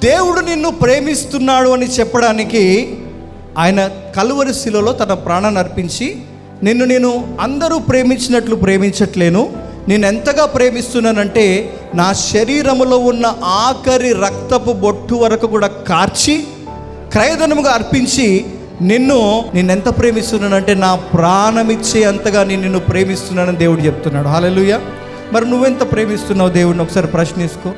దేవుడు నిన్ను ప్రేమిస్తున్నాడు అని చెప్పడానికి ఆయన కలువరి శిలువలో తన ప్రాణాన్ని అర్పించి, నేను అందరూ ప్రేమించినట్లు ప్రేమించట్లేను, నేను ఎంతగా ప్రేమిస్తున్నానంటే నా శరీరములో ఉన్న ఆఖరి రక్తపు బొట్టు వరకు కూడా కార్చి క్రయధనముగా అర్పించి నిన్నెంత ప్రేమిస్తున్నానంటే నా ప్రాణమిచ్చే అంతగా నిన్ను ప్రేమిస్తున్నానని దేవుడు చెప్తున్నాడు. హల్లెలూయా. మరి నువ్వెంత ప్రేమిస్తున్నావు దేవుడిని ఒకసారి ప్రశ్నించుకో.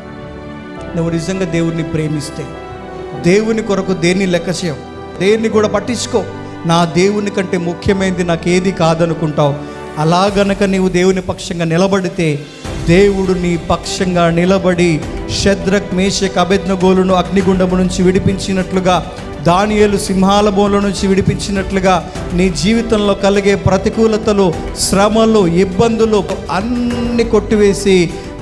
నువ్వు నిజంగా దేవుడిని ప్రేమిస్తే దేవుని కొరకు దేన్ని లెక్క చేయవు, దేన్ని కూడా పట్టించుకో. నా దేవుని కంటే ముఖ్యమైనది నాకేది కాదనుకుంటావు. అలా గనక నీవు దేవుని పక్షంగా నిలబడితే దేవుడు నీ పక్షంగా నిలబడి షద్రక్ మేషక్ అబేద్నెగోలను అగ్నిగుండము నుంచి విడిపించినట్లుగా, దానియేలు సింహాల బోన్ల నుంచి విడిపించినట్లుగా నీ జీవితంలో కలిగే ప్రతికూలతలు, శ్రమలు, ఇబ్బందులు అన్ని కొట్టివేసి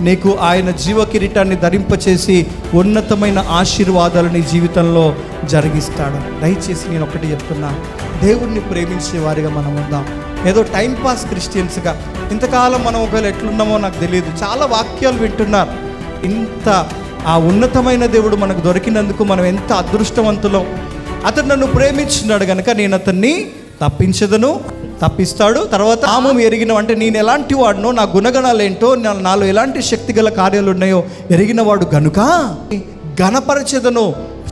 నీకు ఆయన జీవ కిరీటాన్ని ధరింపచేసి ఉన్నతమైన ఆశీర్వాదాలు నీ జీవితంలో జరిగిస్తాడు. దయచేసి నేను ఒకటి చెప్తున్నా, దేవుణ్ణి ప్రేమించే వారిగా మనం ఉందాం. ఏదో టైంపాస్ క్రిస్టియన్స్గా ఇంతకాలం మనం ఒకవేళ ఎట్లున్నామో నాకు తెలియదు, చాలా వాక్యాలు వింటున్నారు. ఇంత ఆ ఉన్నతమైన దేవుడు మనకు దొరికినందుకు మనం ఎంత అదృష్టవంతులం. అతను నన్ను ప్రేమించున్నాడు కనుక నేను అతన్ని తప్పిస్తాడు. తర్వాత నామం ఎరిగిన, అంటే నేను ఎలాంటి వాడినో, నా గుణగణాలు ఏంటో, నాలో ఎలాంటి శక్తిగల కార్యాలు ఉన్నాయో ఎరిగిన వాడు గనుక ఘనపరచెదను,